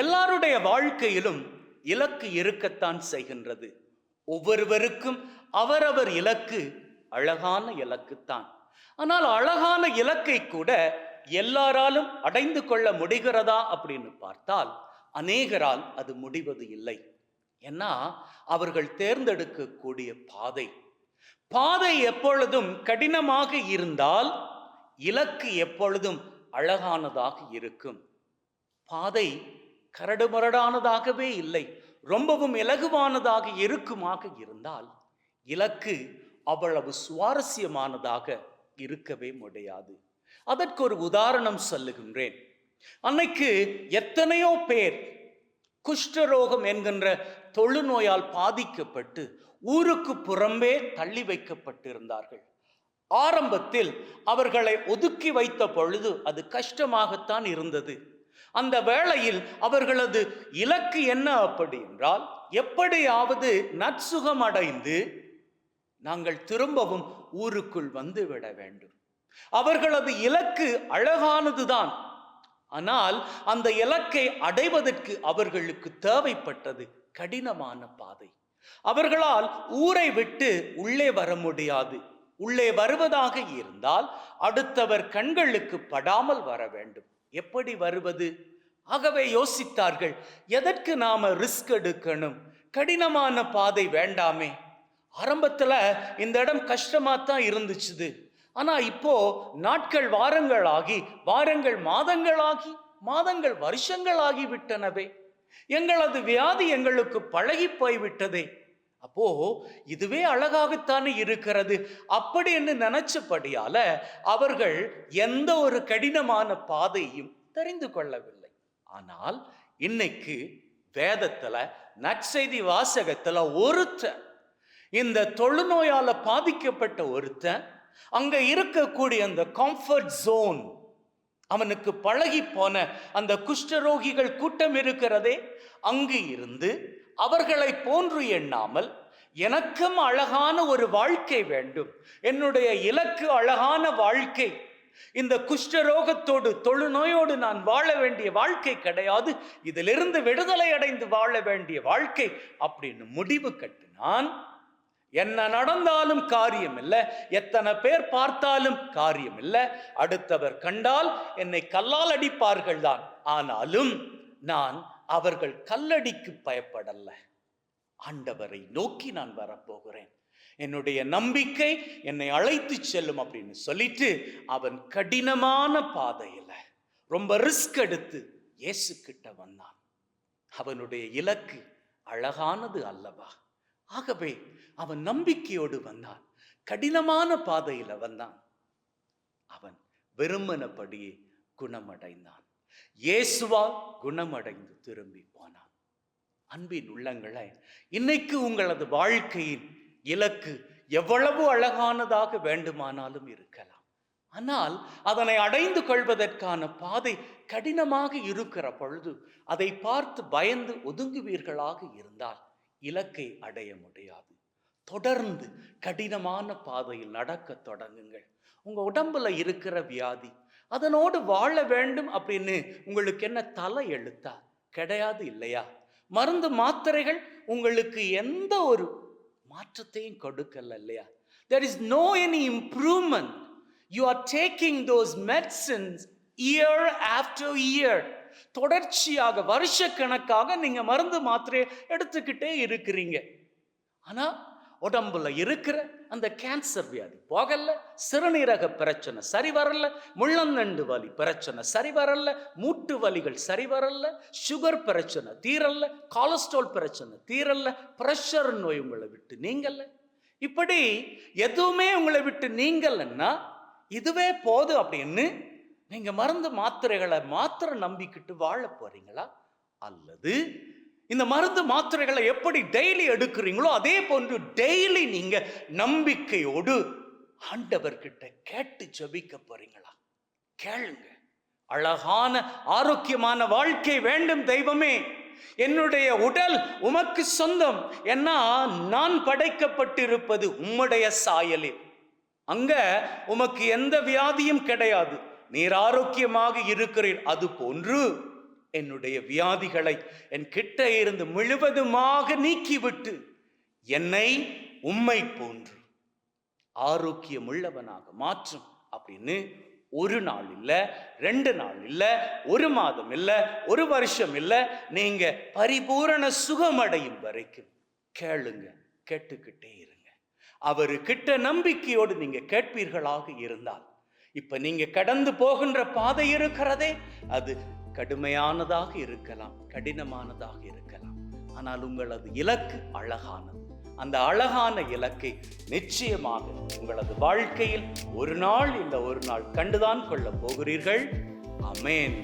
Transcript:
எல்லாருடைய வாழ்க்கையிலும் இலக்கு இருக்கத்தான் செய்கின்றது. ஒவ்வொருவருக்கும் அவரவர் இலக்கு அழகான இலக்குத்தான். ஆனால் அழகான இலக்கை கூட எல்லாராலும் அடைந்து கொள்ள முடிகிறதா அப்படின்னு பார்த்தால் அநேகரால் அது முடிவது இல்லை. ஏன்னா அவர்கள் தேர்ந்தெடுக்கக்கூடிய பாதை எப்பொழுதும் கடினமாக இருந்தால் இலக்கு எப்பொழுதும் அழகானதாக இருக்கும். பாதை கரடுமுரடானதாகவே இல்லை, ரொம்பவும் இலகுவானதாக இருக்குமாக இருந்தால் இலக்கு அவ்வளவு சுவாரஸ்யமானதாக இருக்கவே முடியாது. அதற்கு ஒரு உதாரணம் சொல்லுகின்றேன். அன்னைக்கு எத்தனையோ பேர் குஷ்டரோகம் என்கின்ற தொழுநோயால் பாதிக்கப்பட்டு ஊருக்கு புறம்பே தள்ளி வைக்கப்பட்டிருந்தார்கள். ஆரம்பத்தில் அவர்களை ஒதுக்கி வைத்த பொழுது அது கஷ்டமாகத்தான் இருந்தது. அந்த வேளையில் அவர்களது இலக்கு என்ன அப்படி என்றால், எப்படியாவது நற்சுகம் அடைந்து நாங்கள் திரும்பவும் ஊருக்குள் வந்து விட வேண்டும். அவர்களது இலக்கு அழகானதுதான். ஆனால் அந்த இலக்கை அடைவதற்கு அவர்களுக்கு தேவைப்பட்டது கடினமான பாதை. அவர்களால் ஊரை விட்டு உள்ளே வர முடியாது. உள்ளே வருவதாக இருந்தால் அடுத்தவர் கண்களுக்கு படாமல் வர வேண்டும். எப்படி வருவது? ஆகவே யோசித்தார்கள், எதற்கு நாம ரிஸ்க் எடுக்கணும்? கடினமான பாதை வேண்டாமே. ஆரம்பத்துல இந்த இடம் கஷ்டமாத்தான் இருந்துச்சு. ஆனா இப்போ நாட்கள் வாரங்களாகி, வாரங்கள் மாதங்களாகி, மாதங்கள் வருஷங்களாகி விட்டனவே. எங்களது வியாதி எங்களுக்கு பழகி போய்விட்டதே. அப்போ இதுவே அழகாகத்தானே இருக்கிறது அப்படி என்று நினைச்சபடியால அவர்கள் எந்த ஒரு கடினமான பாதையும் தெரிந்து கொள்ளவில்லை. ஆனால் இன்னைக்கு வேதத்துல நற்செய்தி வாசகத்துல ஒருத்தன், இந்த தொழுநோயால பாதிக்கப்பட்ட ஒருத்தன், அங்க இருக்கக்கூடிய அந்த கம்ஃபர்ட் ஜோன், அவனுக்கு பழகி போன அந்த குஷ்டரோகிகள் கூட்டம் இருக்கிறதே, அங்கு இருந்து அவர்களை போன்று எண்ணாமல் எனக்கும் அழகான ஒரு வாழ்க்கை வேண்டும், என்னுடைய இலக்கு அழகான வாழ்க்கை, இந்த குஷ்டரோகத்தோடு தொழுநோயோடு நான் வாழ வேண்டிய வாழ்க்கை கிடையாது, இதிலிருந்து விடுதலை அடைந்து வாழ வேண்டிய வாழ்க்கை அப்படின்னு முடிவு கட்டினான். என்ன நடந்தாலும் காரியம் இல்லை, எத்தனை பேர் பார்த்தாலும் காரியம் இல்லை, அடுத்தவர் கண்டால் என்னை கல்லால் அடிப்பார்கள் தான், ஆனாலும் நான் அவர்கள் கல்லடிக்கு பயப்படல, ஆண்டவரை நோக்கி நான் வரப்போகிறேன், என்னுடைய நம்பிக்கை என்னை அழைத்து செல்லும் அப்படின்னு சொல்லிட்டு அவன் கடினமான பாதையில ரொம்ப ரிஸ்க் எடுத்து இயேசு கிட்ட வந்தான். அவனுடைய இலக்கு அழகானது அல்லவா? ஆகவே அவன் நம்பிக்கையோடு வந்தான், கடினமான பாதையில வந்தான். அவன் விரும்பினபடியே குணமடைந்தான். இயேசுவால் குணமடைந்து திரும்பி போனான். அன்பின் உள்ளங்களே, இன்னைக்கு உங்களது வாழ்க்கையின் இலக்கு எவ்வளவு அழகானதாக வேண்டுமானாலும் இருக்கலாம். ஆனால் அதனை அடைந்து கொள்வதற்கான பாதை கடினமாக இருக்கிற பொழுது அதை பார்த்து பயந்து ஒதுங்குவீர்களாக இருந்தால் இலக்கை அடைய முடியாது. தொடர்ந்து கடினமான பாதையில் நடக்க தொடங்குங்கள். உங்க உடம்புல இருக்கிற வியாதி, அதனோடு வாழ வேண்டும் அப்படின்னு உங்களுக்கு என்ன தலை எழுத்தா? கிடையாது இல்லையா? மருந்து மாத்திரைகள் உங்களுக்கு எந்த ஒரு மாற்றத்தையும் கொடுக்கல இல்லையா? There is no any improvement. You are taking those medicines year after year. தொடர்ச்சியாக வருஷக்கணக்காக நீங்க மருந்து மாத்திரையை எடுத்துக்கிட்டே இருக்கிறீங்க. ஆனா உடம்புல இருக்கிற அந்த கேன்சர் வியாதி போகல, சிறுநீரக பிரச்சனை சரி வரல, முள்ளந்தண்டு வலி பிரச்சனை சரி வரல, மூட்டு வலிகள் சரி வரல, சுகர் பிரச்சனை தீரல்ல, கொலஸ்ட்ரால் பிரச்சனை தீரல்ல, பிரஷர் நோய் உங்களை விட்டு நீங்கல்ல. இப்படி எதுவுமே உங்களை விட்டு நீங்கலன்னா இதுவே போதும் அப்படின்னு நீங்க மருந்து மாத்திரைகளை மாத்திரை நம்பிக்கிட்டு வாழ போறீங்களா? அல்லது இந்த மருந்து மாத்திரைகளை எப்படி டெய்லி எடுக்கிறீங்களோ அதே போன்று டெய்லி நீங்க நம்பிக்கையோடு ஆண்டவர்கிட்ட கேட்டு ஜெபிக்க போறீங்களா? கேளுங்க. அழகான ஆரோக்கியமான வாழ்க்கை வேண்டும் தெய்வமே, என்னுடைய உடல் உமக்கு சொந்தம், ஏன்னா நான் படைக்கப்பட்டிருப்பது உம்முடைய சாயலில், அங்க உமக்கு எந்த வியாதியும் கிடையாது, நீர் ஆரோக்கியமாக இருக்கிறீர். அது போன்று என்னுடைய வியாதிகளை என் கிட்ட இருந்து முழுவதுமாக நீக்கிவிட்டு என்னை உம்மை போன்று ஆரோக்கியம் உள்ளவனாக மாற்றும் அப்படின்னு ஒரு நாள் இல்ல, 2 நாள் இல்ல, 1 மாதம் இல்ல, 1 வருஷம் இல்ல, நீங்க பரிபூரண சுகமடையும் வரைக்கும் கேளுங்க, கேட்டுக்கிட்டே இருங்க. அவருக்கிட்ட நம்பிக்கையோடு நீங்க கேட்பீர்களாக இருந்தால், இப்ப நீங்க கடந்து போகின்ற பாதை இருக்கிறதே, அது கடுமையானதாக இருக்கலாம், கடினமானதாக இருக்கலாம். ஆனால் உங்களது இலக்கு அழகானது. அந்த அழகான இலக்கை நிச்சயமாக உங்களது வாழ்க்கையில் ஒரு நாள் இந்த ஒரு நாள் கண்டுதான் கொள்ள போகிறீர்கள். ஆமென்.